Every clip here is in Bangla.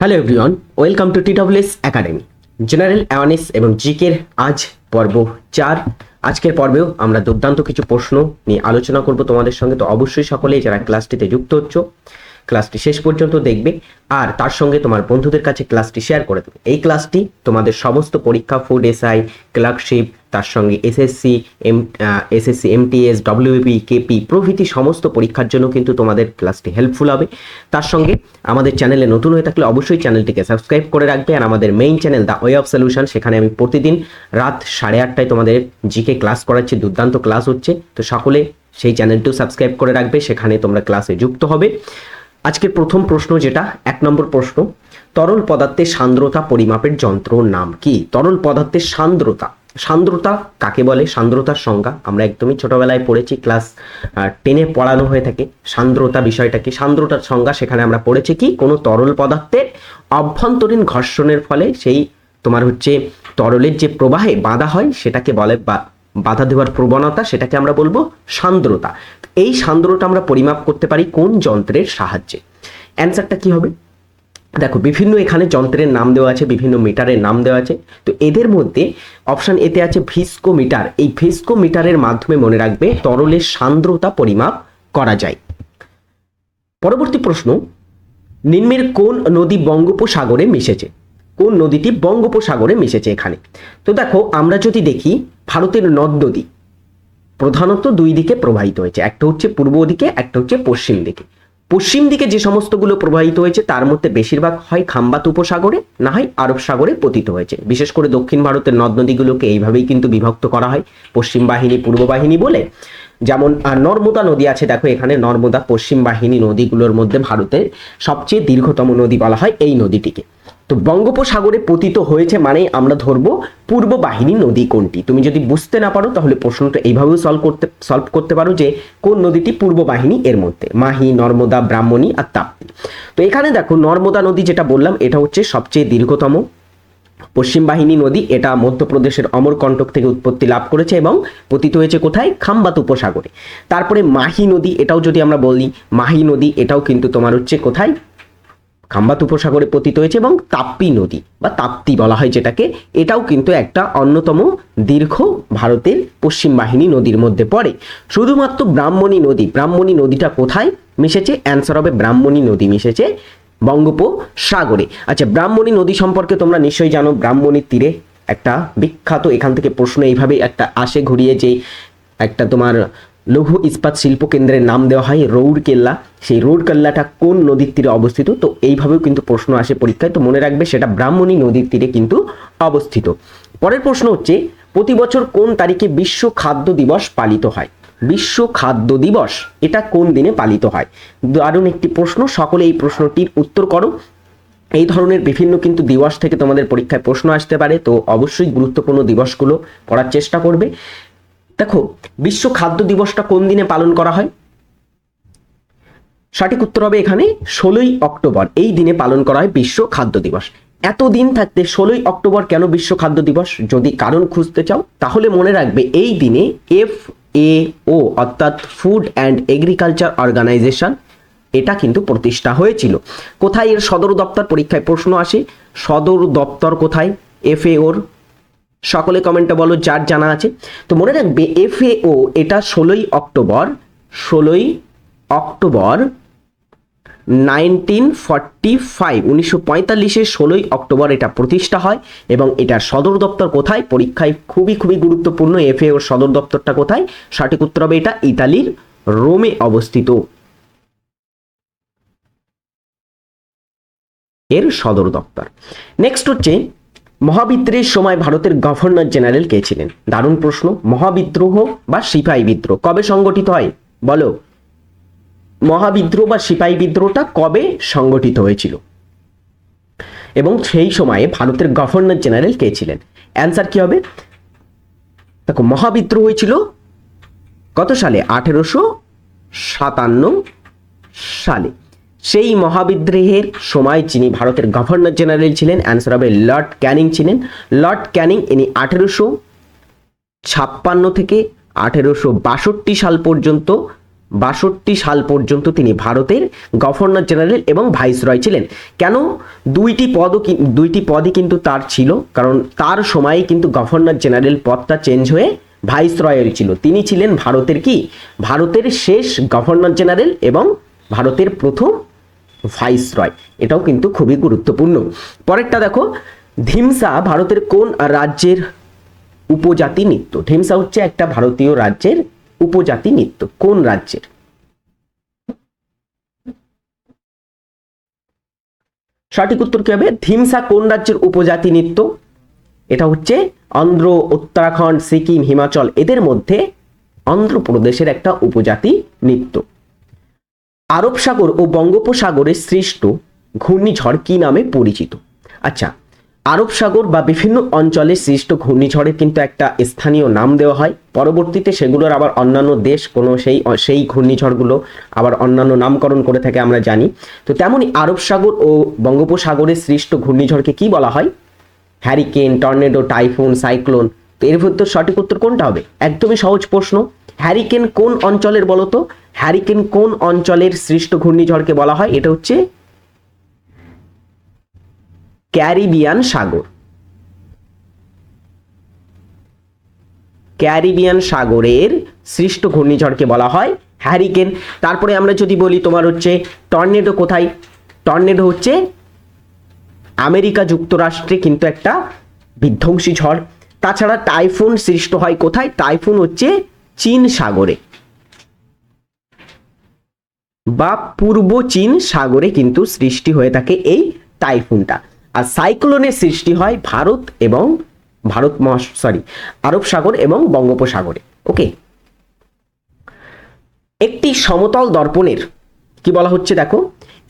Hello everyone, welcome to TWS academy. General awareness এবং জিকের আজ পর্ব 4। আজকের পর্বেও আমরা দুর্দান্ত কিছু প্রশ্ন নিয়ে আলোচনা করব তোমাদের সঙ্গে। তো অবশ্যই সকলেই যারা ক্লাসটিতে যুক্ত হচ্ছ ক্লাসটি শেষ পর্যন্ত দেখবে আর তার সঙ্গে তোমার বন্ধুদের কাছে ক্লাসটি শেয়ার করে দেবে। এই ক্লাসটি তোমাদের সমস্ত পরীক্ষা, ফুড এসআই, ক্লার্কশিপ, তার সঙ্গে এসএসসি, MTS, WBP, KP প্রভৃতি সমস্ত পরীক্ষার জন্য কিন্তু তোমাদের ক্লাসটি হেল্পফুল হবে। তার সঙ্গে আমাদের চ্যানেলে নতুন হয়ে থাকলে অবশ্যই চ্যানেলটিকে সাবস্ক্রাইব করে রাখবে। আর আমাদের main channel the way of solution, সেখানে আমি প্রতিদিন রাত 8:30টায় তোমাদের জিকে ক্লাস করাচ্ছি, দুর্দান্ত ক্লাস হচ্ছে। তো সকলে সেই চ্যানেলটিও সাবস্ক্রাইব করে রাখবে, সেখানে তোমরা ক্লাসে যুক্ত হবে। আজকের প্রথম প্রশ্ন, যেটা 1 নম্বর প্রশ্ন, তরল পদার্থের সান্দ্রতা পরিমাপের যন্ত্রর নাম কি? তরল পদার্থের সান্দ্রতা কাকে বলে? সান্দ্রতার সংজ্ঞা আমরা একদমই ছোটবেলায় পড়েছি, ক্লাস 10-এ পড়ানো হয়ে থাকে সান্দ্রতা বিষয়টা কি। সান্দ্রতার সংজ্ঞা সেখানে আমরা পড়েছি কি, কোনো তরল পদার্থের অভ্যন্তরীণ ঘর্ষণের ফলে সেই তোমার তরলের যে প্রবাহে বাধা হয় সেটাকে বলে, বা বাধা দেওয়ার প্রবণতা, সেটাকে আমরা বলবো সান্দ্রতা। এই সান্দ্রতা আমরা পরিমাপ করতে পারি কোন যন্ত্রের সাহায্যে? অ্যান্সারটা কি হবে? দেখো, বিভিন্ন এখানে যন্ত্রের নাম দেওয়া আছে, বিভিন্ন মিটারের নাম দেওয়া আছে। তো এদের মধ্যে অপশন এতে আছে ভিস্কোমিটার। এই ভিস্কোমিটারের মাধ্যমে মনে রাখবে তরলের সান্দ্রতা পরিমাপ করা যায়। পরবর্তী প্রশ্ন, নিম্নের কোন নদী বঙ্গোপসাগরে মিশেছে? কোন নদীটি বঙ্গোপসাগরে মিশেছে এখানে? তো দেখো, আমরা যদি দেখি ভারতের নদ নদী প্রধানত দুই দিকে প্রবাহিত হয়েছে, একটা হচ্ছে পূর্ব দিকে, একটা হচ্ছে পশ্চিম দিকে। পশ্চিম দিকে যে সমস্তগুলো প্রবাহিত হয়েছে তার মধ্যে বেশিরভাগ হয় খাম্বাত উপসাগরে, না হয় আরব সাগরে পতিত হয়েছে। বিশেষ করে দক্ষিণ ভারতের নদ নদীগুলোকে এইভাবেই কিন্তু বিভক্ত করা হয়, পশ্চিম বাহিনী পূর্ব বাহিনী বলে। যেমন নর্মদা নদী আছে, দেখো এখানে নর্মদা পশ্চিম বাহিনী নদীগুলোর মধ্যে ভারতের সবচেয়ে দীর্ঘতম নদী বলা হয় এই নদীটিকে। তো বঙ্গোপসাগরে পতিত হয়েছে মানে আমরা ধরবো পূর্ব বাহিনী নদী কোনটি। তুমি যদি বুঝতে না পারো তাহলে প্রশ্নটা এইভাবেও সলভ করতে পারো যে কোন নদীটি পূর্ব বাহিনী এর মধ্যে, মাহি, নর্মদা, ব্রাহ্মণী আর তাপ্তি। তো এখানে দেখো নর্মদা নদী যেটা বললাম এটা হচ্ছে সবচেয়ে দীর্ঘতম পশ্চিম বাহিনী নদী। এটা মধ্যপ্রদেশের অমরকন্টক থেকে উৎপত্তি লাভ করেছে এবং পতিত হয়েছে কোথায়? খাম্বাত উপসাগরে। তারপরে মাহি নদী, এটাও যদি আমরা বলি মাহি নদী, এটাও কিন্তু তোমার কোথায়? খাম্বাত উপসাগরে পতিত হয়েছে। এবং তাপ্তি নদী বা তাপ্তি বলা হয় যেটাকে, এটাও কিন্তু একটা অন্যতম দীর্ঘ ভারতের পশ্চিম বাহিনী নদীর মধ্যে পড়ে। শুধুমাত্র ব্রাহ্মণী নদীটা কোথায় মিশেছে? অ্যান্সার হবে ব্রাহ্মণী নদী মিশেছে বঙ্গোপসাগরে। আচ্ছা, ব্রাহ্মণী নদী সম্পর্কে তোমরা নিশ্চয়ই জানো, ব্রাহ্মণীর তীরে একটা বিখ্যাত, এখান থেকে প্রশ্ন এইভাবে একটা আসে ঘুরিয়ে, যে একটা তোমার লৌহ ইস্পাত শিল্প কেন্দ্রের নাম দেওয়া হয় রৌরকেল্লা। সেই রৌরকেল্লাটা কোন নদীর তীরে অবস্থিত? তো এইভাবেও কিন্তু প্রশ্ন আসে পরীক্ষায়, তো মনে রাখবে সেটা ব্রাহ্মণী নদীর তীরে কিন্তু অবস্থিত। পরের প্রশ্ন হচ্ছে, প্রতি বছর কোন তারিখে বিশ্ব খাদ্য দিবস পালিত হয়? বিশ্ব খাদ্য দিবস এটা কোন দিনে পালিত হয়? দারুণ একটি প্রশ্ন, সকলে এই প্রশ্নটির উত্তর করো। এই ধরনের বিভিন্ন কিন্তু দিবস থেকে তোমাদের পরীক্ষায় প্রশ্ন আসতে পারে, তো অবশ্যই গুরুত্বপূর্ণ দিবসগুলো পড়ার চেষ্টা করবে। দেখো, বিশ্ব খাদ্য দিবসটা কোন দিনে পালন করা হয়? সঠিক উত্তর হবে এখানে 16ই অক্টোবর। এই দিনে পালন করা হয় বিশ্ব খাদ্য দিবস। এতদিন থাকতে 16ই অক্টোবর কেন বিশ্ব খাদ্য দিবস? যদি কারণ খুঁজতে চাও তাহলে মনে রাখবে এই দিনে FAO অর্থাৎ ফুড অ্যান্ড এগ্রিকালচার অর্গানাইজেশন, এটা কিন্তু প্রতিষ্ঠা হয়েছিল। কোথায় এর সদর দপ্তর? পরীক্ষায় প্রশ্ন আসে, সদর দপ্তর কোথায় FAOর? সকলে কমেন্টে বলো যার জানা আছে। তো মনে রাখবে FAO এটা 16ই অক্টোবর 1945 16ই অক্টোবর এটা প্রতিষ্ঠা হয়। এবং এটার সদর দপ্তর কোথায়? পরীক্ষায় খুবই গুরুত্বপূর্ণ, FAOর সদর দপ্তরটা কোথায়? সঠিক উত্তর হবে এটা ইতালির রোমে অবস্থিত এর সদর দপ্তর। নেক্সট হচ্ছে, মহাবিদ্রোহের সময় ভারতের গভর্নর জেনারেল কে ছিলেন? দারুণ প্রশ্ন। মহাবিদ্রোহ বা সিপাহী বিদ্রোহ কবে সংগঠিত হয় বলো? মহাবিদ্রোহ বা সিপাহী বিদ্রোহটা কবে সংগঠিত হয়েছিল এবং সেই সময়ে ভারতের গভর্নর জেনারেল কে ছিলেন? অ্যান্সার কি হবে? দেখো, মহাবিদ্রোহ হয়েছিল কত সালে? 1857 সালে। সেই মহাবিদ্রোহের সময় যিনি ভারতের গভর্নর জেনারেল ছিলেন, অ্যান্সার হবে লর্ড ক্যানিং ছিলেন। লর্ড ক্যানিং ইনি 1856 থেকে 1862 সাল পর্যন্ত সাল পর্যন্ত তিনি ভারতের গভর্নর জেনারেল এবং ভাইসরয় ছিলেন। কেন দুইটি পদই কিন্তু তার ছিল, কারণ তার সময়ে কিন্তু গভর্নর জেনারেল পদটা চেঞ্জ হয়ে ভাইসরয়ের ছিল। তিনি ছিলেন ভারতের ভারতের শেষ গভর্নর জেনারেল এবং ভারতের প্রথম ভাইসরয়। এটাও কিন্তু খুবই গুরুত্বপূর্ণ। পরেরটা দেখো, ধিমসা ভারতের কোন রাজ্যের উপজাতি নৃত্য? ধিমসা হচ্ছে একটা ভারতীয় রাজ্যের উপজাতি নৃত্য। কোন রাজ্যের? সঠিক উত্তর কি হবে? ধিমসা কোন রাজ্যের উপজাতি নৃত্য? এটা হচ্ছে অন্ধ্র, উত্তরাখণ্ড, সিকিম, হিমাচল, এদের মধ্যে অন্ধ্রপ্রদেশের একটা উপজাতি নৃত্য। আরব সাগর ও বঙ্গোপসাগরে সৃষ্ট ঘূর্ণিঝড় কি নামে পরিচিত? আচ্ছা, আরব সাগর বা বিভিন্ন অঞ্চলে সৃষ্ট ঘূর্ণিঝড়ের কিন্তু একটা স্থানীয় নাম দেওয়া হয়, পরবর্তীতে সেগুলোর আবার অন্যান্য দেশ কোনো সেই ঘূর্ণিঝড়গুলো আবার অন্যান্য নামকরণ করে থাকে আমরা জানি। তো তেমনি আরব সাগর ও বঙ্গোপসাগরে সৃষ্ট ঘূর্ণিঝড়কে কি বলা হয়? Hurricane, tornado, typhoon, cyclone. তো এর ভিতর সঠিক উত্তর কোনটা হবে? একদমই সহজ প্রশ্ন। হ্যারিকেন কোন অঞ্চলের বলো তো? হ্যারিকেন কোন অঞ্চলের সৃষ্ট ঘূর্ণিঝড়কে বলা হয়? এটা হচ্ছে ক্যারিবিয়ান সাগর। ক্যারিবিয়ান সাগরের সৃষ্ট ঘূর্ণিঝড়কে বলা হয় হ্যারিকেন। তারপরে আমরা যদি বলি তোমার হচ্ছে টর্নেডো কোথায়? টর্নেডো হচ্ছে আমেরিকা যুক্তরাষ্ট্রে কিন্তু একটা বিধ্বংসী ঝড়। তাছাড়া টাইফুন সৃষ্ট হয় কোথায়? টাইফুন হচ্ছে চীন সাগরে বা পূর্ব চীন সাগরে কিন্তু সৃষ্টি হয়ে থাকে এই টাইফুনটা। আর সাইক্লোনের সৃষ্টি হয় আরব সাগর এবং বঙ্গোপসাগরে। ওকে, একটি সমতল দর্পণের কি বলা হচ্ছে দেখো,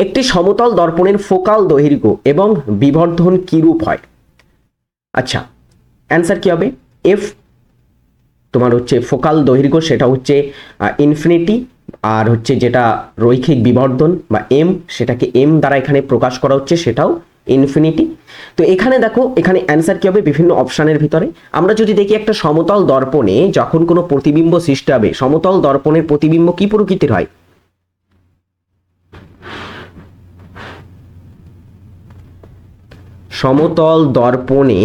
একটি সমতল দর্পণের ফোকাল দৈর্ঘ্য এবং বিবর্ধন কি রূপ হয়? আচ্ছা, অ্যান্সার কি হবে? এফ তোমার হচ্ছে ফোকাল দৈর্ঘ্য, সেটা হচ্ছে ইনফিনিটি, আর হচ্ছে যেটা রৈখিক বিবর্ধন বা এম, সেটাকে এম দ্বারা এখানে প্রকাশ করা হচ্ছে, সেটাও ইনফিনিটি। তো এখানে দেখো, এখানে অ্যান্সার কি হবে? বিভিন্ন অপশানের ভিতরে আমরা যদি দেখি, একটা সমতল দর্পণে যখন কোনো প্রতিবিম্ব সৃষ্টি হবে, সমতল দর্পণের প্রতিবিম্ব কি প্রকৃতির হয়? সমতল দর্পণে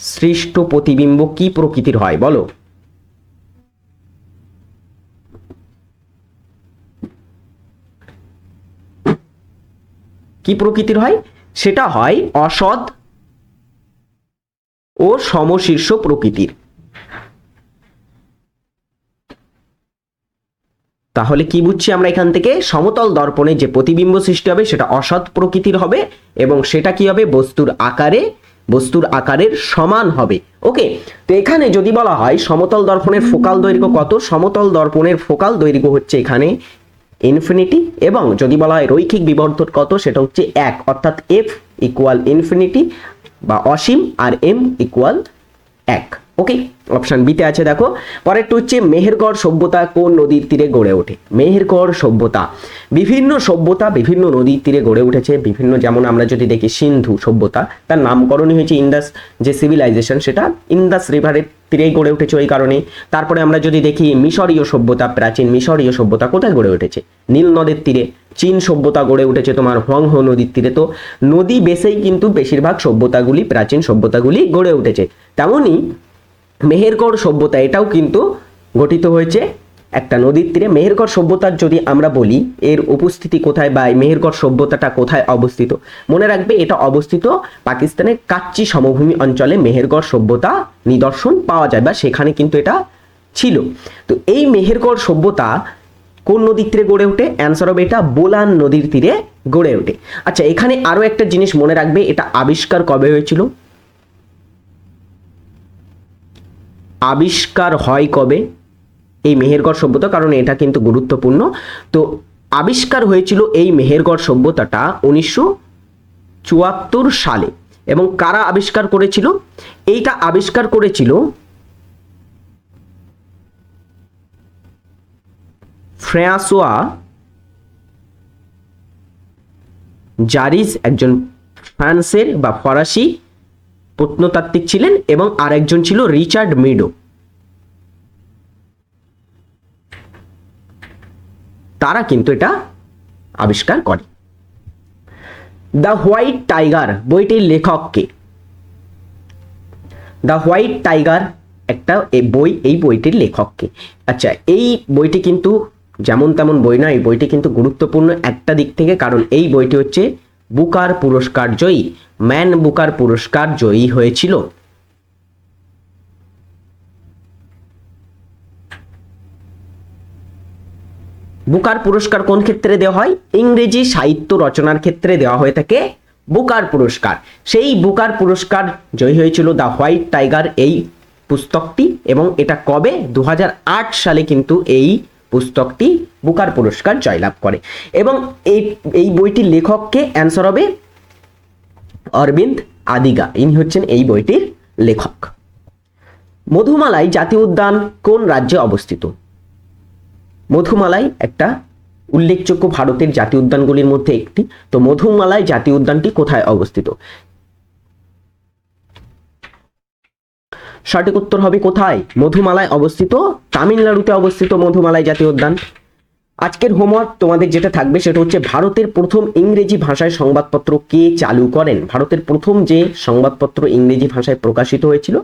সৃষ্ট প্রতিবিম্ব কি প্রকৃতির হয় বলো? কি প্রকৃতির হয়? সেটা হয় অসৎ ও সমশীর্ষ প্রকৃতির। তাহলে কি বুঝছি আমরা এখান থেকে? সমতল দর্পণে যে প্রতিবিম্ব সৃষ্টি হবে সেটা অসৎ প্রকৃতির হবে এবং সেটা কি হবে? বস্তুর আকারের সমান হবে। ওকে, তো এখানে যদি বলা হয় সমতল দর্পণের ফোকাল দৈর্ঘ্য কত? সমতল দর্পণের ফোকাল দৈর্ঘ্য হচ্ছে এখানে ইনফিনিটি, এবং যদি বলা হয় রৈখিক বিবর্ধন কত, সেটা হচ্ছে 1, অর্থাৎ এফ ইকুয়াল ইনফিনিটি বা অসীম আর এম ইকুয়াল 1। ওকে, অপশন বিতে আছে দেখো। পরেরটা হচ্ছে মেহেরগড় সভ্যতা কোন নদীর তীরে গড়ে ওঠে? মেহেরগড় সভ্যতা বিভিন্ন নদীর তীরে গড়ে উঠেছে। বিভিন্ন, যেমন আমরা যদি দেখি সিন্ধু সভ্যতা, তার নামকরণই হয়েছে ইন্দাস, যে সিভিলাইজেশন সেটা ইন্দাস রিভারের তীরেই গড়ে উঠেছে ওই কারণে। তারপরে আমরা যদি দেখি মিশরীয় সভ্যতা, প্রাচীন মিশরীয় সভ্যতা কোথায় গড়ে উঠেছে? নীল নদের তীরে। চীন সভ্যতা গড়ে উঠেছে তোমার হোয়াংহো নদীর তীরে। তো নদী বেসেই কিন্তু বেশিরভাগ সভ্যতাগুলি, প্রাচীন সভ্যতাগুলি গড়ে উঠেছে। তেমনি মেহেরগড় সভ্যতা, এটাও কিন্তু গঠিত হয়েছে একটা নদীর তীরে। মেহেরগড় সভ্যতার যদি আমরা বলি এর উপস্থিতি কোথায় বা মেহেরগড় সভ্যতাটা কোথায় অবস্থিত, মনে রাখবে এটা অবস্থিত পাকিস্তানের কাচ্চি সমভূমি অঞ্চলে মেহেরগড় সভ্যতা নিদর্শন পাওয়া যায় বা সেখানে কিন্তু এটা ছিল। তো এই মেহেরগড় সভ্যতা কোন নদীর তীরে গড়ে ওঠে? অ্যান্সার হবে এটা বোলান নদীর তীরে গড়ে ওঠে। আচ্ছা, এখানে আরো একটা জিনিস মনে রাখবে, এটা আবিষ্কার কবে হয়েছিল? আবিষ্কার হয় কবে এই মেহেরগড় সভ্যতা? কারণ এটা কিন্তু গুরুত্বপূর্ণ। তো আবিষ্কার হয়েছিল এই মেহেরগড় সভ্যতাটা 1974 সালে। এবং কারা আবিষ্কার করেছিল? এইটা আবিষ্কার করেছিল ফ্রাঁসোয়া জারিস, একজন ফ্রান্সের বা ফরাসি প্রত্নতাত্ত্বিক ছিলেন, এবং আরেকজন ছিল রিচার্ড মিডো। তারা কিন্তু এটা আবিষ্কার করে। দ্য হোয়াইট টাইগার বইটির লেখক কে? দ্য হোয়াইট টাইগার একটা বই, এই বইটির লেখক কে? আচ্ছা, এই বইটি কিন্তু যেমন তেমন বই নয়, এই বইটি কিন্তু গুরুত্বপূর্ণ একটা দিক থেকে, কারণ এই বইটি হচ্ছে বুকার পুরস্কার জয়ী, ম্যান বুকার পুরস্কার জয়ী হয়েছিল। বুকার পুরস্কার কোন ক্ষেত্রে দেওয়া হয়? ইংরেজি সাহিত্য রচনার ক্ষেত্রে দেওয়া হয়ে থাকে বুকার পুরস্কার। সেই বুকার পুরস্কার জয়ী হয়েছিল দ্য হোয়াইট টাইগার এই পুস্তকটি, এবং এটা কবে? 2008 সালে কিন্তু এই পুস্তকটি বুকার পুরস্কার জয়লাভ করে। এবং এই বইটির লেখককে? অ্যান্সার হবে অরবিন্দ আদিগা, ইনি হচ্ছেন এই বইটির লেখক। মধুমালাই জাতীয় উদ্যান কোন রাজ্যে অবস্থিত? মধুমালাই একটা উল্লেখযোগ্য ভারতের জাতীয় উদ্যানগুলির মধ্যে একটি। তো মধুমালাই জাতীয় উদ্যানটি কোথায় অবস্থিত? সঠিক উত্তর হবে কোথায়? মধুমালাই অবস্থিত তামিলনাড়ুতে অবস্থিত মধুমালাই জাতীয় উদ্যান। আজকের হোমওয়ার্ক তোমাদের যেটা থাকবে সেটা হচ্ছে ভারতের প্রথম ইংরেজি ভাষায় সংবাদপত্র কে চালু করেন? ভারতের প্রথম যে সংবাদপত্র ইংরেজি ভাষায় প্রকাশিত হয়েছিল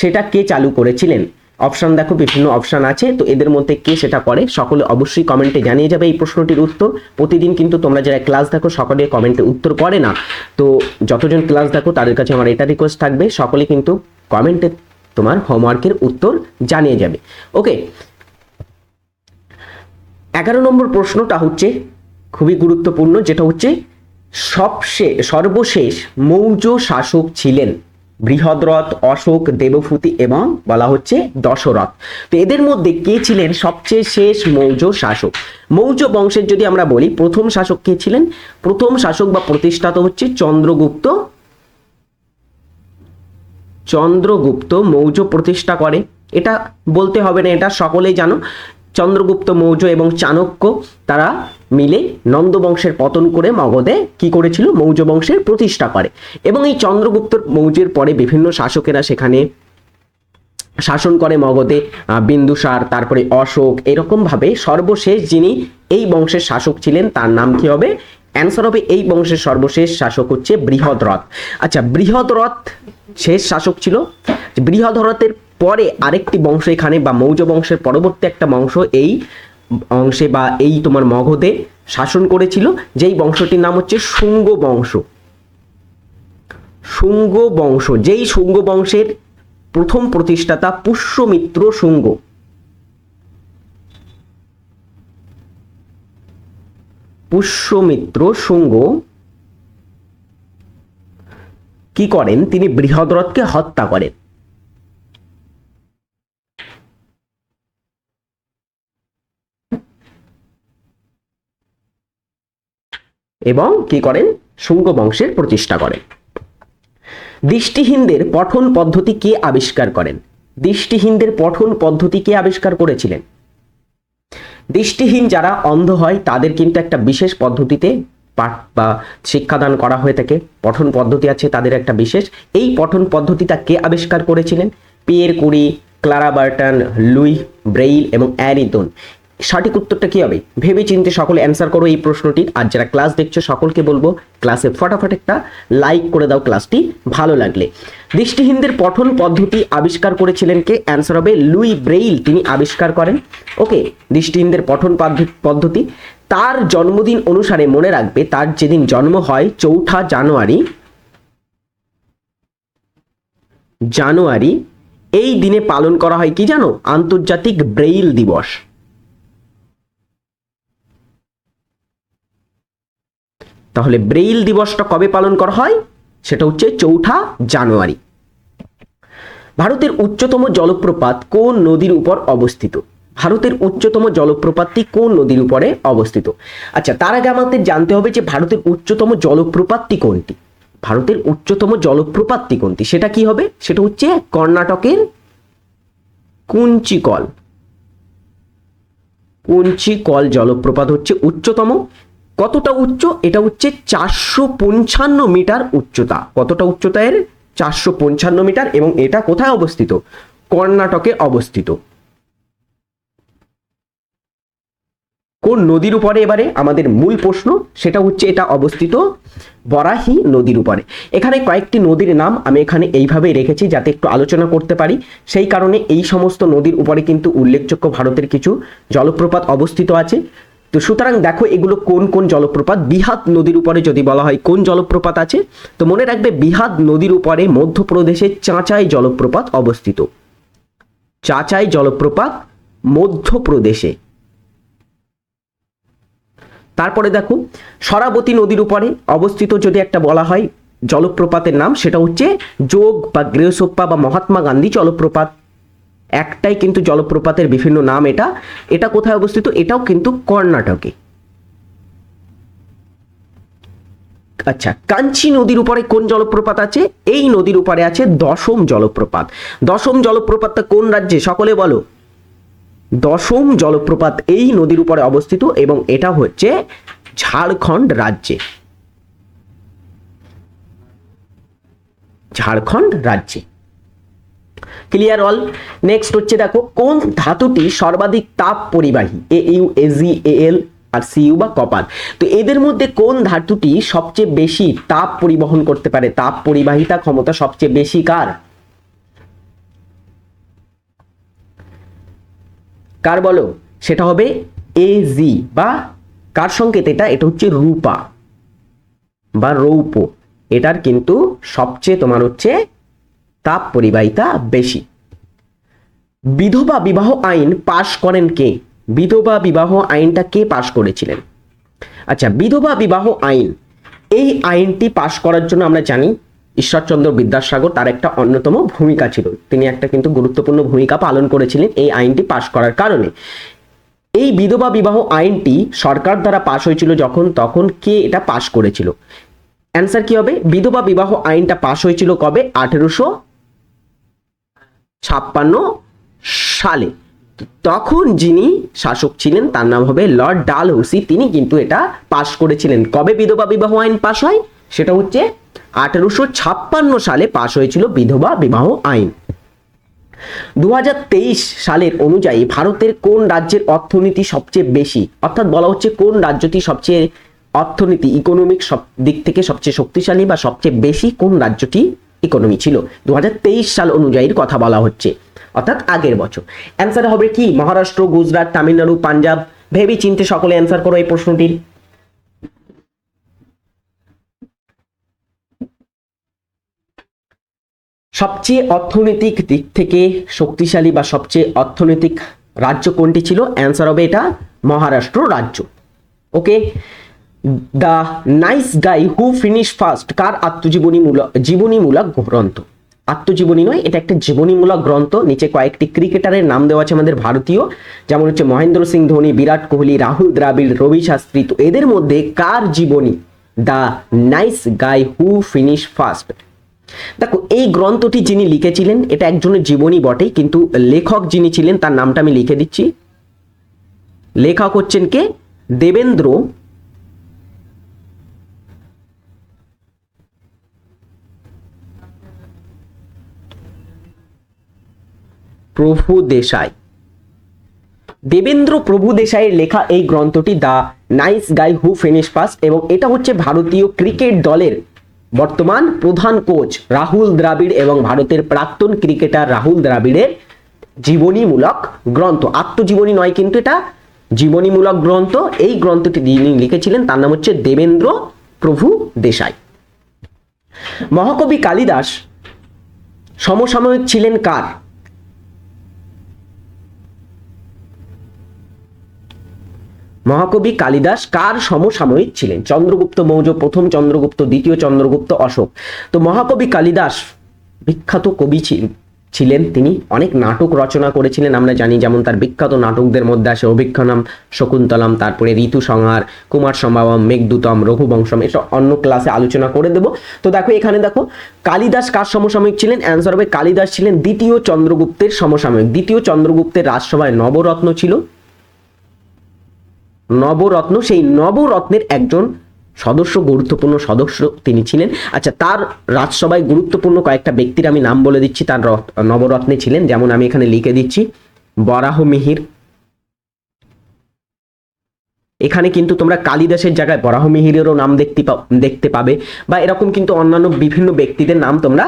সেটা কে চালু করেছিলেন? অপশন দেখো, বিভিন্ন অপশন আছে, তো এদের মধ্যে কে সেটা করে সকলে অবশ্যই কমেন্টে জানিয়ে যাবে এই প্রশ্নটির উত্তর। প্রতিদিন কিন্তু তোমরা যারা ক্লাস দেখো সকলে কমেন্টে উত্তর করে না, তো যতজন ক্লাস দেখো তাদের কাছে আমার এটা রিকোয়েস্ট থাকবে সকলে কিন্তু কমেন্টে তোমার হোমওয়ার্কের উত্তর জানিয়ে যাবে। ওকে, 11 নম্বর প্রশ্নটা হচ্ছে খুবই গুরুত্বপূর্ণ, যেটা হচ্ছে সর্বশেষ মৌর্য শাসক ছিলেন বৃহদ্রথ, অশোক, দেবভূতি এবং বলা হচ্ছে দশরথ। তো এদের মধ্যে কে ছিলেন সবচেয়ে শেষ মৌর্য শাসক? মৌর্য বংশের যদি আমরা বলি প্রথম শাসক কে ছিলেন? প্রথম শাসক বা প্রতিষ্ঠাতা হচ্ছে চন্দ্রগুপ্ত। চন্দ্রগুপ্ত মৌর্য প্রতিষ্ঠা করে, এটা বলতে হবে না, এটা সকলেই জানো। চন্দ্রগুপ্ত মৌর্য এবং চাণক্য তারা মিলে নন্দ বংশের পতন করে মগধে কি করেছিল? মৌর্য বংশের প্রতিষ্ঠা করে। এবং এই চন্দ্রগুপ্ত মৌর্যের পরে বিভিন্ন শাসকেরা সেখানে শাসন করে মগধে, বিন্দুসার, তারপরে অশোক, এরকম ভাবে সর্বশেষ যিনি এই বংশের শাসক ছিলেন তার নাম কি হবে? অ্যান্সার হবে এই বংশের সর্বশেষ শাসক হচ্ছে বৃহদ্রথ। আচ্ছা, বৃহদ্রথ শেষ শাসক ছিল। বৃহদ্রথের পরে আরেকটি বংশ এখানে বা মৌর্য বংশের পরবর্তী একটা বংশ এই অংশে বা এই তোমার মগধে শাসন করেছিল, যেই বংশটির নাম হচ্ছে শুঙ্গ বংশ। শুঙ্গ বংশ, যেই শুঙ্গ বংশের প্রথম প্রতিষ্ঠাতা পুষ্যমিত্র শুঙ্গ। পুষ্যমিত্র শুঙ্গ কি করেন? তিনি বৃহদ্রথকে হত্যা করেন। এবং কি করেন? শুঙ্গ বংশের প্রতিষ্ঠা করেন। দৃষ্টিহীনদের পঠন পদ্ধতি কে আবিষ্কার করেন? দৃষ্টিহীনদের পঠন পদ্ধতি কে আবিষ্কার করেছিলেন? দৃষ্টিহীন যারা অন্ধ হয় তাদের কিন্তু একটা বিশেষ পদ্ধতিতে পাঠ বা শিক্ষাদান করা হয়ে থাকে, পঠন পদ্ধতি আছে তাদের একটা বিশেষ। এই পঠন পদ্ধতিটা কে আবিষ্কার করেছিলেন? Pierre Curie, Clara Barton, Louis Braille এবং অ্যারিদন। সঠিক উত্তরটা কি হবে? ভেবে চিন্তে সকলে অ্যান্সার করো এই প্রশ্নটির। আর যারা ক্লাস দেখছো সকলকে বলবো ক্লাসে ফটাফট একটা লাইক করে দাও ক্লাসটি ভালো লাগলে। দৃষ্টিহীনদের পঠন পদ্ধতি আবিষ্কার করেছিলেন কে? অ্যান্সার হবে লুই ব্রেইল, তিনি আবিষ্কার করেন। ওকে, দৃষ্টিহীনদের পঠন পদ্ধতি। তার জন্মদিন অনুসারে মনে রাখবে তার যেদিন জন্ম হয় 4 জানুয়ারি, এই দিনে পালন করা হয় কি জানো? আন্তর্জাতিক ব্রেইল দিবস। তাহলে ব্রেইল দিবসটা কবে পালন করা হয়? সেটা হচ্ছে 4 জানুয়ারি। ভারতের উচ্চতম জলপ্রপাত কোন নদীর উপর অবস্থিত? ভারতের উচ্চতম জলপ্রপাতটি কোন নদীর উপরে অবস্থিত? আচ্ছা, তার আগে আমাদের জানতে হবে যে ভারতের উচ্চতম জলপ্রপাতটি কোনটি। ভারতের উচ্চতম জলপ্রপাতটি কোনটি সেটা কি হবে? সেটা হচ্ছে কর্ণাটকের কুঞ্চিকল। কুঞ্চিকল জলপ্রপাত হচ্ছে উচ্চতম। কতটা উচ্চ? এটা হচ্ছে 455 মিটার উচ্চতা। কতটা উচ্চতা এর? 455 মিটার। এবং এটা কোথায় অবস্থিত? কর্ণাটকে অবস্থিত। কোন নদীর উপরে এবারে আমাদের মূল প্রশ্ন, সেটা হচ্ছে এটা অবস্থিত বরাহি নদীর উপরে। এখানে কয়েকটি নদীর নাম আমি এখানে এইভাবে রেখেছি যাতে একটু আলোচনা করতে পারি, সেই কারণে এই সমস্ত নদীর উপরে কিন্তু উল্লেখযোগ্য ভারতের কিছু জলপ্রপাত অবস্থিত আছে। তো সুতরাং দেখো এগুলো কোন কোন জলপ্রপাত। বিহাদ নদীর উপরে যদি বলা হয় কোন জলপ্রপাত আছে, তো মনে রাখবে বিহাদ নদীর উপরে মধ্যপ্রদেশের চাঁচাই জলপ্রপাত অবস্থিত। চাঁচাই জলপ্রপাত মধ্যপ্রদেশে। তারপরে দেখো সরাবতী নদীর উপরে অবস্থিত যদি একটা বলা হয় জলপ্রপাতের নাম, সেটা হচ্ছে যোগ বা গ্রেসোপ্পা বা মহাত্মা গান্ধী জলপ্রপাত। একটাই কিন্তু জলপ্রপাতের বিভিন্ন নাম। এটা এটা কোথায় অবস্থিত? এটাও কিন্তু কর্ণাটকে। আচ্ছা, কাঞ্চি নদীর উপরে কোন জলপ্রপাত আছে? এই নদীর উপরে আছে দশম জলপ্রপাত। দশম জলপ্রপাতটা কোন রাজ্যে? সকলে বলো। দশম জলপ্রপাত এই নদীর উপরে অবস্থিত এবং এটা হচ্ছে ঝাড়খণ্ড রাজ্যে। ঝাড়খণ্ড রাজ্যে। Clear all? নেক্সট হচ্ছে দেখো কোন ধাতুটি সর্বাধিক তাপ পরিবাহী? AU, AG, AL আর CU বা কপার। তো এদের মধ্যে কোন ধাতুটি সবচেয়ে বেশি তাপ পরিবহন করতে পারে? তাপ পরিবাহিতা ক্ষমতা সবচেয়ে বেশি কার? কার বলো? সেটা হবে AG বা কার সংকেত এটা? এটা হচ্ছে রূপা বা রৌপ্য। এটার কিন্তু সবচেয়ে তোমার হচ্ছে তাপ পরিবাহিতা বেশি। বিধবা বিবাহ আইন পাশ করেন কে? বিধবা বিবাহ আইনটা কে পাশ করেছিলেন? আচ্ছা, বিধবা বিবাহ আইন, এই আইনটি পাশ করার জন্য আমরা জানি ঈশ্বরচন্দ্র বিদ্যাসাগর তার একটা অন্যতম ভূমিকা ছিল। তিনি একটা কিন্তু গুরুত্বপূর্ণ ভূমিকা পালন করেছিলেন এই আইনটি পাশ করার কারণে। এই বিধবা বিবাহ আইনটি সরকার দ্বারা পাশ হয়েছিল যখন, তখন কে এটা পাশ করেছিল? অ্যান্সার কি হবে? বিধবা বিবাহ আইনটা পাশ হয়েছিল কবে? 1856 সালে। তখন যিনি শাসক ছিলেন তার নাম হবে লর্ড ডালহৌসি। তিনি কিন্তু এটা পাশ করেছিলেন। কবে বিধবা বিবাহ আইন পাশ হয়? সেটা হচ্ছে 1856 সালে পাশ হয়েছিল বিধবা বিবাহ আইন। 2023 সালের অনুযায়ী ভারতের কোন রাজ্যের অর্থনীতি সবচেয়ে বেশি? অর্থাৎ বলা হচ্ছে কোন রাজ্যটি সবচেয়ে অর্থনীতি ইকোনমিক সব দিক থেকে সবচেয়ে শক্তিশালী বা সবচেয়ে বেশি কোন রাজ্যটি ইকোনমি ছিল? 2023 সাল অনুযায়ী কথা বলা হচ্ছে, অর্থাৎ আগের বছর। অ্যান্সার হবে কি? মহারাষ্ট্র, গুজরাট, তামিলনাড়ু, পাঞ্জাব। ভেবে চিন্তে সকলে অ্যান্সার করো এই প্রশ্নটির। সবচেয়ে অর্থনৈতিক দিক থেকে শক্তিশালী বা সবচেয়ে অর্থনৈতিক রাজ্য কোনটি ছিল? অ্যান্সার হবে এটা মহারাষ্ট্র রাজ্য। Okay. The nice guy who finish first কার জীবনীমূলক গ্রন্থ? আত্মজীবনী নয়, এটা একটা জীবনীমূলক গ্রন্থ। নিচে কয়েকটি ক্রিকেটারের নাম দেওয়া আছে আমাদের ভারতীয়, যেমন হচ্ছে মহেন্দ্র সিং ধোনি, বিরাট কোহলি, রাহুল দ্রাবিড়, রবি শাস্ত্রী। তো এদের মধ্যে কার জীবনী the nice guy who finish first? দেখো এই গ্রন্থটি যিনি লিখেছিলেন এটা একজনের জীবনী বটেই, কিন্তু লেখক যিনি ছিলেন তার নামটা আমি লিখে দিচ্ছি। লেখক হচ্ছেন কে? দেবেন্দ্র প্রভু দেশাই। দেবেন্দ্র প্রভু দেশাইয়ের লেখা এই গ্রন্থটি the nice guy who finish first, এবং এটা হচ্ছে ভারতীয় ক্রিকেট দলের বর্তমান প্রধান কোচ রাহুল দ্রাবিড় এবং ভারতের প্রাক্তন ক্রিকেটার রাহুল দ্রাবিড়ের জীবনীমূলক গ্রন্থ। আত্মজীবনী নয়, কিন্তু এটা জীবনীমূলক গ্রন্থ। এই গ্রন্থটি যিনি লিখেছিলেন তার নাম হচ্ছে দেবেন্দ্র প্রভু দেশাই। মহাকবি কালিদাস সমসাময়িক ছিলেন কার? মহাকবি কালিদাস কার সমসাময়িক ছিলেন? চন্দ্রগুপ্ত মৌর্য, প্রথম চন্দ্রগুপ্ত, দ্বিতীয় চন্দ্রগুপ্ত, অশোক। তো মহাকবি কালিদাস বিখ্যাত কবি ছিলেন। তিনি অনেক নাটক রচনা করেছিলেন আমরা জানি, যেমন তার বিখ্যাত নাটকদের মধ্যে আসে অভিজ্ঞানম, শকুন্তলম, তারপরে ঋতুসংহার, কুমার সম্ভবম, মেঘদূতম, রঘুবংশম। এটা অন্য ক্লাসে আলোচনা করে দেব। তো দেখো এখানে দেখো কালিদাস কার সমসাময়িক ছিলেন? অ্যান্সার হবে কালিদাস ছিলেন দ্বিতীয় চন্দ্রগুপ্তের সমসাময়িক। দ্বিতীয় চন্দ্রগুপ্তের রাজসভায় নবরত্ন ছিল, নবরত্ন, সেই নবরত্নের একজন সদস্য, গুরুত্বপূর্ণ সদস্য তিনি ছিলেন। আচ্ছা, তার রাজসভায় গুরুত্বপূর্ণ কয়েকটা ব্যক্তির আমি নাম বলে দিচ্ছি তার নবরত্নে ছিলেন, যেমন আমি এখানে লিখে দিচ্ছি বরাহ মিহির, এখানে কিন্তু তোমরা কালিদাসের জায়গায় বরাহমিহিরেরও নাম দেখতে পাবে, বা এরকম কিন্তু অন্যান্য বিভিন্ন ব্যক্তিদের নাম তোমরা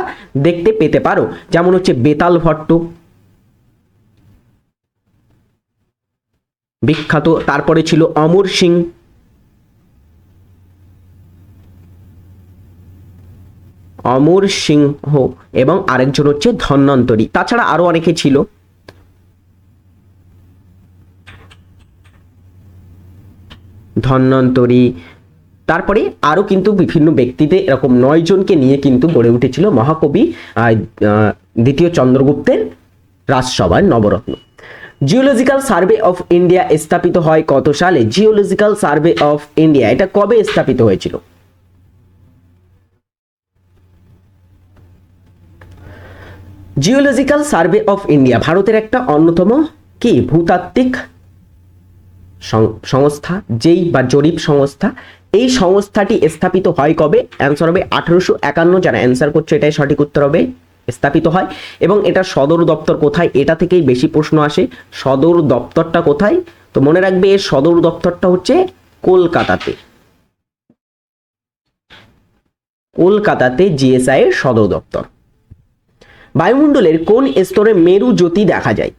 দেখতে পেতে পারো, যেমন হচ্ছে বেতাল ভট্ট বিখ্যাত, তারপরে ছিল অমর সিং, অমর সিংহ, এবং আরেকজন হচ্ছে ধন্বন্তরী। তাছাড়া আরো অনেকে ছিল। ধন্বন্তরী, তারপরে আরো কিন্তু বিভিন্ন ব্যক্তিদের এরকম 9 জনকে নিয়ে কিন্তু গড়ে উঠেছিল মহাকবি দ্বিতীয় চন্দ্রগুপ্তের রাজসভার নবরত্ন। জিওলজিক্যাল সার্ভে অফ ইন্ডিয়া স্থাপিত হয় কত সালে? জিওলজিক্যাল সার্ভে অফ ইন্ডিয়া এটা কবে স্থাপিত হয়েছিল? জিওলজিক্যাল সার্ভে অফ ইন্ডিয়া ভারতের একটা অন্যতম কি ভূতাত্ত্বিক সংস্থা, যেই বা জরিপ সংস্থা। এই সংস্থাটি স্থাপিত হয় কবে? অ্যান্সার হবে 1851। যারা অ্যান্সার করছে এটাই সঠিক উত্তর হবে, স্থাপিত হয়। এবং এটা সদর দপ্তর কোথায়? এটা থেকেই বেশি প্রশ্ন আসে। সদর দপ্তরটা কোথায়? তো মনে রাখবে এর সদর দপ্তরটা হচ্ছে কলকাতাতে। কলকাতাতে জিএসআই এর সদর দপ্তর। বায়ুমণ্ডলের কোন স্তরে মেরু জ্যোতি দেখা যায়?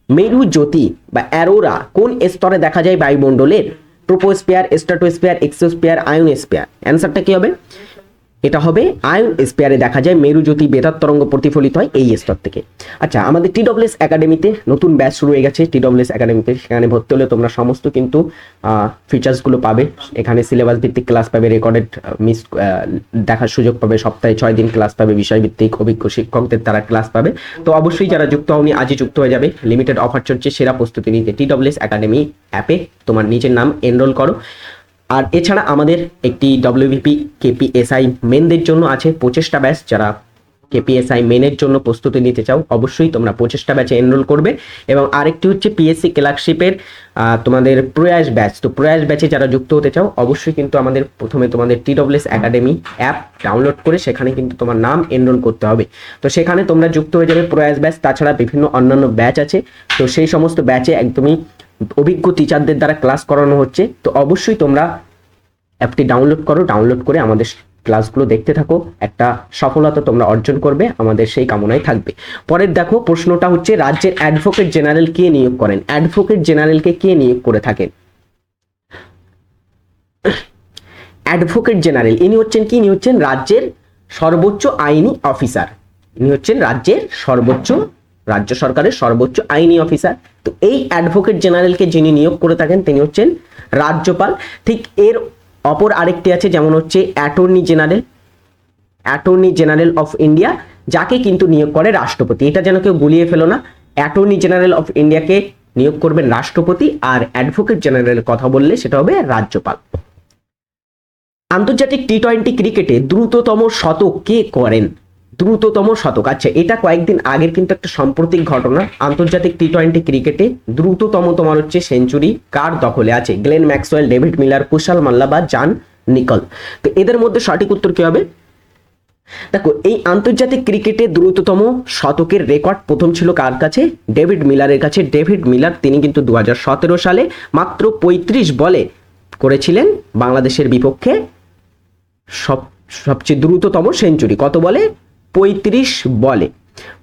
মেরু জ্যোতি বা অ্যারোরা কোন স্তরে দেখা যায় বায়ুমণ্ডলের? Troposphere, stratosphere, exosphere, ionosphere. অ্যান্সারটা কি হবে? এটা হবে আয়োনোস্ফিয়ারে দেখা যায় মেরু জ্যোতি, বেতার তরঙ্গ প্রতিফলিত হয় এই স্তর থেকে। আচ্ছা, আমাদের TWS একাডেমিতে নতুন ব্যাচ শুরু হয়ে গেছে। TWS একাডেমিতে সেখানে ভর্তি হলে তোমরা সমস্ত কিন্তু ফিচার্সগুলো পাবে। এখানে সিলেবাস ভিত্তিক ক্লাস পাবে, রেকর্ডেড দেখার সুযোগ পাবে, সপ্তাহে 6 দিন ক্লাস পাবে, বিষয়ভিত্তিক অভিজ্ঞ শিক্ষকদের দ্বারা ক্লাস পাবে। তো অবশ্যই যারা যুক্ত হওনি আজই যুক্ত হয়ে যাবে। লিমিটেড অফার চলছে সেরা প্রস্তুতি নিতে TWS একাডেমি অ্যাপে তোমার নিজের নাম এনরোল করো। আর এছাড়া আমাদের একটি WBP KPSI মেনদের জন্য আছে 25টা ব্যাচ। যারা KPSI মেনের জন্য প্রস্তুতি নিতে চাও অবশ্যই তোমরা 25টা ব্যাচে এনরোল করবে। এবং আরেকটি হচ্ছে PSC ক্লার্কশিপের তোমাদের প্রয়াস ব্যাচ। তো প্রয়াস ব্যাচে যারা যুক্ত হতে চাও অবশ্যই কিন্তু আমাদের প্রথমে তোমাদের TWS একাডেমি অ্যাপ ডাউনলোড করে সেখানে কিন্তু তোমার নাম এনরোল করতে হবে। তো সেখানে তোমরা যুক্ত হয়ে যাবে প্রয়াস ব্যাচ। তাছাড়া বিভিন্ন অন্যান্য ব্যাচ আছে, তো সেই সমস্ত ব্যাচে একদমই অভিজ্ঞ টিচারদের দ্বারা ক্লাস করানো হচ্ছে। তো অবশ্যই তোমরা অ্যাপটি ডাউনলোড করো, ডাউনলোড করে আমাদের ক্লাসগুলো দেখতে থাকো। একটা সফলতা তোমরা অর্জন করবে, আমাদের সেই কামনাই থাকবে। পরের দেখো প্রশ্নটা হচ্ছে রাজ্যের অ্যাডভোকেট জেনারেল কে নিয়োগ করেন? অ্যাডভোকেট জেনারেলকে কে নিয়োগ করে থাকেন? অ্যাডভোকেট জেনারেল ইনি হচ্ছেন কি? ইনি হচ্ছেন রাজ্যের সর্বোচ্চ আইনি অফিসার। ইনি হচ্ছেন রাজ্য সরকারের সর্বোচ্চ আইনি অফিসার। তো এই অ্যাডভোকেট জেনারেলকে যিনি নিয়োগ করে থাকেন তিনি হচ্ছেন রাজ্যপাল। ঠিক এর অপর আরেকটি আছে, যেমন হচ্ছে অ্যাটর্নি জেনারেল অফ ইন্ডিয়া, যাকে কিন্তু নিয়োগ করে রাষ্ট্রপতি। এটা যেন কেউ গুলিয়ে ফেলো না। অ্যাটর্নি জেনারেল অফ ইন্ডিয়াকে নিয়োগ করবেন রাষ্ট্রপতি, আর অ্যাডভোকেট জেনারেলের কথা বললে সেটা হবে রাজ্যপাল। আন্তর্জাতিক T20 ক্রিকেটে দ্রুততম শতক কে করেন? দ্রুততম শতক, আচ্ছা এটা কয়েকদিন আগের কিন্তু একটা সাম্প্রতিক ঘটনা। আন্তর্জাতিক T20 ক্রিকেটে দ্রুততম তোমার হচ্ছে সেঞ্চুরি কার দখলে আছে? Glenn Maxwell, David Miller, Kushal মাল্লা বা জন নিকল। তো এদের মধ্যে সঠিক উত্তর কি হবে? দেখো এই আন্তর্জাতিক ক্রিকেটে দ্রুততম শতকের রেকর্ড প্রথম ছিল কার কাছে? ডেভিড মিলারের কাছে। ডেভিড মিলার তিনি কিন্তু 2017 সালে মাত্র 35 বলে করেছিলেন বাংলাদেশের বিপক্ষে সবচেয়ে দ্রুততম সেঞ্চুরি। কত বলে? 35 বলে।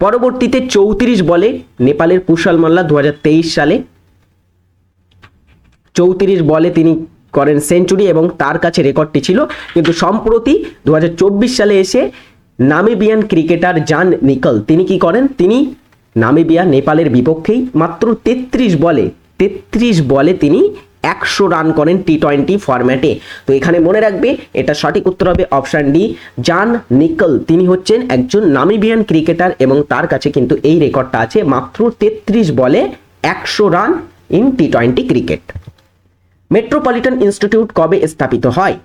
পরবর্তীতে 34 বলে নেপালের কুশাল মাল্লা 2023 সালে 34 বলে তিনি করেন সেঞ্চুরি, এবং তার কাছে রেকর্ডটি ছিল। কিন্তু সম্প্রতি 2024 সালে এসে নামিবিয়ান ক্রিকেটার জন নিকল তিনি কি করেন? তিনি নামিবিয়া নেপালের বিপক্ষেই মাত্র 33 বলে তিনি 100 রান করেন T20 ফরম্যাটে। তো এখানে মনে রাখবে এটা সঠিক উত্তর হবে অপশন ডি, জন নিকল। তিনি হচ্ছেন একজন নামিবিয়ান ক্রিকেটার এবং তার কাছে কিন্তু এই রেকর্ডটা আছে, মাত্র 33 বলে 100 run in T20 cricket. Metropolitan institute কবে স্থাপিত হয়?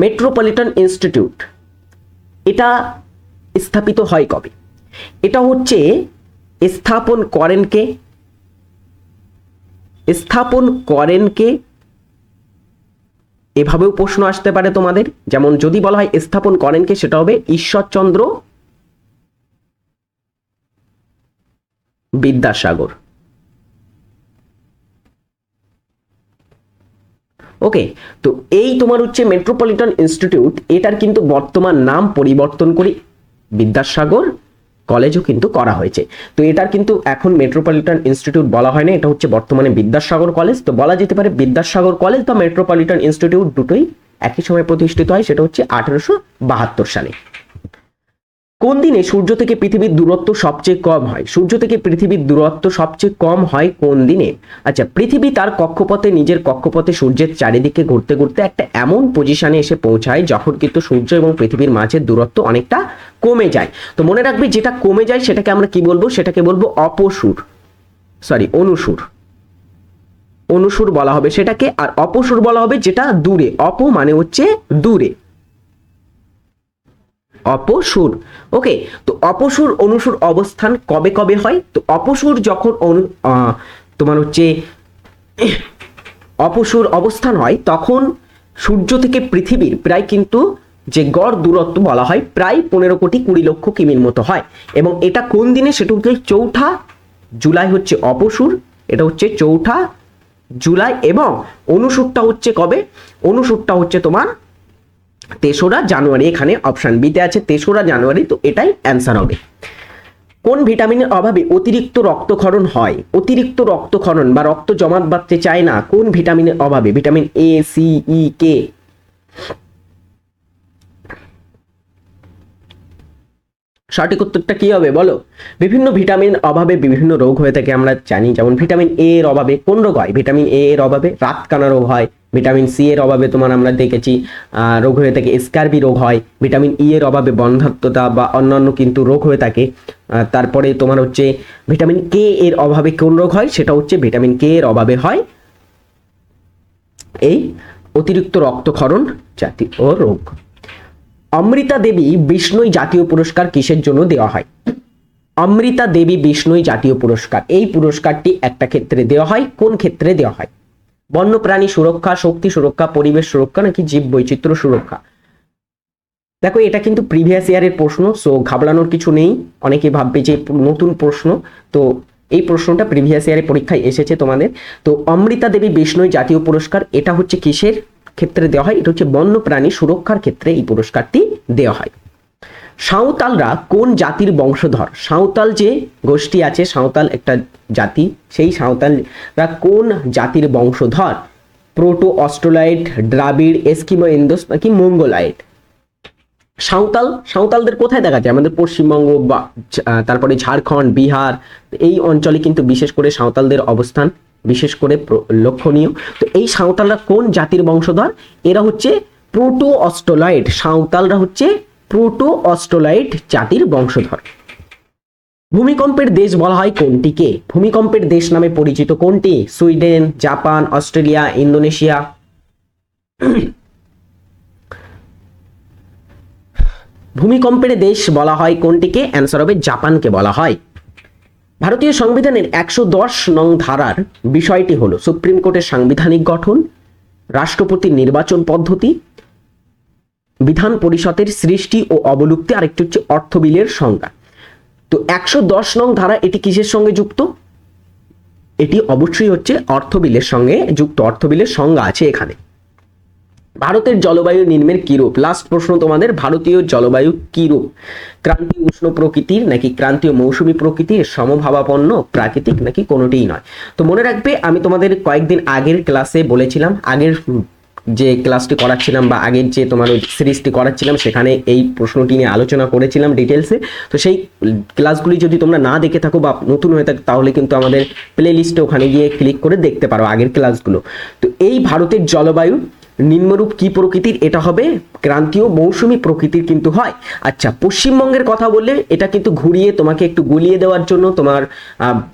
মেট্রোপলিটন ইনস্টিটিউট এটা স্থাপিত হয় কবে? এটা হচ্ছে স্থাপন করেন কে? এভাবেও প্রশ্ন আসতে পারে তোমাদের। যেমন যদি বলা হয় স্থাপন করেন কে, সেটা হবে ঈশ্বরচন্দ্র বিদ্যাসাগর। ওকে, তো এই তোমার হচ্ছে মেট্রোপলিটন ইনস্টিটিউট, এটার কিন্তু বর্তমান নাম পরিবর্তন করে বিদ্যাসাগর কলেজও কিন্তু করা হয়েছে। তো এটার কিন্তু এখন মেট্রোপলিটন ইনস্টিটিউট বলা হয় না, এটা হচ্ছে বর্তমানে বিদ্যাসাগর কলেজ। তো বলা যেতে পারে বিদ্যাসাগর কলেজ বা মেট্রোপলিটন ইনস্টিটিউট দুটোই একই সময় প্রতিষ্ঠিত হয়, সেটা হচ্ছে 1872 সালে। কোন দিনে সূর্য থেকে পৃথিবীর দূরত্ব সবচেয়ে কম হয়? সূর্য থেকে পৃথিবীর দূরত্ব সবচেয়ে কম হয় কোন দিনে? আচ্ছা, পৃথিবী তার কক্ষপথে নিজের কক্ষপথে সূর্যের চারিদিকে ঘুরতে ঘুরতে একটা এমন পজিশনে এসে পৌঁছায় যখন কিন্তু সূর্য এবং পৃথিবীর মাঝের দূরত্ব অনেকটা কমে যায়। তো মনে রাখবে, যেটা কমে যায় সেটাকে আমরা কি বলবো? সেটাকে বলবো অনুসুর। অনুসুর বলা হবে সেটাকে, আর অপসুর বলা হবে যেটা দূরে। অপ মানে হচ্ছে দূরে, অপসুর। ওকে, তো অপসুর অনুসুর অবস্থান কবে কবে হয়? তো অপসুর যখন তোমার হচ্ছে অপসুর অবস্থান হয় তখন সূর্য থেকে পৃথিবীর প্রায় কিন্তু যে গড় দূরত্ব বলা হয় প্রায় 15,20,00,000 কিমির মতো হয়। এবং এটা কোন দিনে? সেটা হচ্ছে 4 জুলাই হচ্ছে অপসুর, এটা হচ্ছে 4 জুলাই। এবং অনুসুরটা হচ্ছে কবে? অনুসুরটা হচ্ছে তোমার 3রা জানুয়ারি। এখানে অপশন বিতে আছে 3রা জানুয়ারি, তো এটাই অ্যান্সার হবে। কোন ভিটামিনের অভাবে অতিরিক্ত রক্তক্ষরণ হয়? অতিরিক্ত রক্তক্ষরণ বা রক্ত জমাট বাঁধতে চায় না কোন ভিটামিনের অভাবে? ভিটামিন এ, সি, ই, কে? সঠিক উত্তরটা কি হবে বলো? বিভিন্ন ভিটামিন অভাবে বিভিন্ন রোগ হয়ে থাকে আমরা জানি, যেমন ভিটামিন এ এর অভাবে কোন রোগ হয়? ভিটামিন এ এর অভাবে রাতকানা রোগ হয়। ভিটামিন সি এর অভাবে তোমার আমরা দেখেছি রোগ হয়ে থাকে স্কারবি রোগ হয়। ভিটামিন ই এর অভাবে বন্ধ্যাত্বতা বা অন্যান্য কিন্তু রোগ হয়ে থাকে। তারপরে তোমার হচ্ছে ভিটামিন কে এর অভাবে কোন রোগ হয়? সেটা হচ্ছে ভিটামিন কে এর অভাবে হয় এই অতিরিক্ত রক্তক্ষরণ জাতীয় রোগ। অমৃতা দেবী বিষ্ণুই জাতীয় পুরস্কার কিসের জন্য দেওয়া হয়? অমৃতা দেবী বিষ্ণুই জাতীয় পুরস্কার, এই পুরস্কারটি একটা ক্ষেত্রে দেওয়া হয়, কোন ক্ষেত্রে দেওয়া হয়? বন্যপ্রাণী সুরক্ষা, শক্তি সুরক্ষা, পরিবেশ সুরক্ষা নাকি জীব বৈচিত্র্য সুরক্ষা? দেখো, এটা কিন্তু প্রিভিয়াস ইয়ারের প্রশ্ন, সো ঘাবড়ানোর কিছু নেই। অনেকে ভাববে যে নতুন প্রশ্ন, তো এই প্রশ্নটা প্রিভিয়াস ইয়ারের পরীক্ষায় এসেছে তোমাদের। তো অমৃতা দেবী বিষ্ণুই জাতীয় পুরস্কার এটা হচ্ছে কিসের ক্ষেত্রে দেওয়া হয়? এটা হচ্ছে বন্যপ্রাণী সুরক্ষার ক্ষেত্রে এই পুরস্কারটি দেওয়া হয়। সাঁওতালরা কোন জাতির বংশধর? সাঁওতাল যে গোষ্ঠী আছে, সাঁওতাল একটা জাতি, সেই সাঁওতালরা কোন জাতির বংশধর? প্রোটো অস্ট্রোলাইট, দ্রাবিড়, এস্কিমো, ইন্দোস নাকি মঙ্গোলাইট? সাঁওতালদের কোথায় দেখা যায়? আমাদের পশ্চিমবঙ্গ বা তারপরে ঝাড়খণ্ড, বিহার, এই অঞ্চলে কিন্তু বিশেষ করে সাঁওতালদের অবস্থান বিশেষ করে লক্ষণীয়। তো এই সাঁওতালরা কোন জাতির বংশধর? এরা হচ্ছে প্রোটো অস্ট্রোলাইট। সাঁওতালরা হচ্ছে প্রোটো অস্ট্রোলাইট জাতির বংশধর। ভূমিকম্পের দেশ বলা হয় কোনটিকে? ভূমিকম্পের দেশ নামে পরিচিত কোনটি? Sweden, Japan, Australia, Indonesia? ভূমিকম্পের দেশ বলা হয় কোনটিকে? অ্যান্সার হবে জাপানকে বলা হয়। ভারতীয় সংবিধানের 110 নং ধারার বিষয়টি হলো সুপ্রিম কোর্টের সাংবিধানিক গঠন, রাষ্ট্রপতির নির্বাচন পদ্ধতি, বিধান পরিষদের সৃষ্টি ও অবলুপ্তি, আরেকটি হচ্ছে অর্থ বিলের সংজ্ঞা। তো 110 নং ধারা এটি কিসের সঙ্গে যুক্ত? এটি অবশ্যই হচ্ছে অর্থ বিলের সঙ্গে যুক্ত। অর্থ বিলের সংজ্ঞা আছে এখানে। ভারতের জলবায়ু নিম্নের কিরূপ? লাস্ট প্রশ্ন তোমাদের, ভারতীয় জলবায়ু কিরূপ? ক্রান্তীয় উষ্ণ প্রকৃতির নাকি ক্রান্তীয় মৌসুমী প্রকৃতির, সমভাবাপন্ন, প্রাকৃতিক নাকি কোনোটিই নয়? তো মনে রাখবে, আমি তোমাদের কয়েকদিন আগের ক্লাসে বলেছিলাম, আগের যে ক্লাসটি করাচ্ছিলাম বা আগের যে তোমার সিরিজটি করাচ্ছিলাম সেখানে এই প্রশ্নটি নিয়ে আলোচনা করেছিলাম ডিটেলসে। তো সেই ক্লাসগুলি যদি তোমরা না দেখে থাকো বা নতুন হয়ে থাকো তাহলে কিন্তু আমাদের প্লে লিস্টে ওখানে গিয়ে ক্লিক করে দেখতে পারো আগের ক্লাসগুলো। তো এই ভারতের জলবায়ু নিম্নরূপ কি প্রকৃতির? এটা হবে ক্রান্তীয় মৌসুমী প্রকৃতির কিন্তু হয়। আচ্ছা, পশ্চিমবঙ্গের কথা বললে এটা কিন্তু ঘুরিয়ে তোমাকে একটু গুলিয়ে দেওয়ার জন্য, তোমার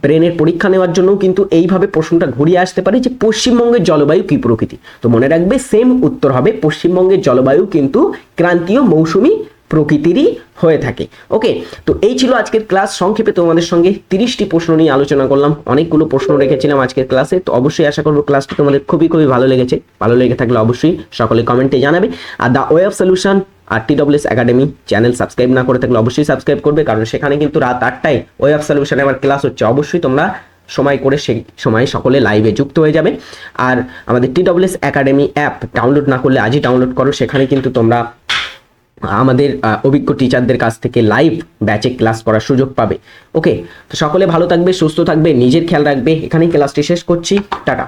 ব্রেনের পরীক্ষা নেওয়ার জন্য কিন্তু এইভাবে প্রশ্নটা ঘুরিয়ে আসতে পারে যে পশ্চিমবঙ্গের জলবায়ু কি প্রকৃতি। তো মনে রাখবে সেম উত্তর হবে পশ্চিমবঙ্গের জলবায়ু কিন্তু ক্রান্তীয় মৌসুমী প্রকৃতিরই হয়ে থাকে। ওকে, তো এই ছিল আজকের ক্লাস। সংক্ষেপে তোমাদের সঙ্গে 30টি প্রশ্ন নিয়ে আলোচনা করলাম, অনেকগুলো প্রশ্ন রেখেছিলাম আজকের ক্লাসে। তো অবশ্যই আশা করবো ক্লাসটি তোমাদের খুবই ভালো লেগেছে। ভালো লেগে থাকলে অবশ্যই সকলে কমেন্টে জানাবে। আর দ্য ওয়ে অফ সলিউশন আর TWS একাডেমি চ্যানেল সাবস্ক্রাইব না করে থাকলে অবশ্যই সাবস্ক্রাইব করবে, কারণ সেখানে কিন্তু রাত 8টায় ওয়ে অফ সলিউশনে আমার ক্লাস হচ্ছে। অবশ্যই তোমরা সময় করে সেই সময় সকলে লাইভে যুক্ত হয়ে যাবে। আর আমাদের TWS একাডেমি অ্যাপ ডাউনলোড না করলে আজই ডাউনলোড করো, সেখানে কিন্তু তোমরা আমাদের অভিজ্ঞ টিচারদের কাছ থেকে লাইভ ব্যাচে ক্লাস করার সুযোগ পাবে। ওকে, তো সকলে ভালো থাকবে, সুস্থ থাকবে, নিজের খেয়াল রাখবে। এখানেই ক্লাসটি শেষ করছি, টাটা।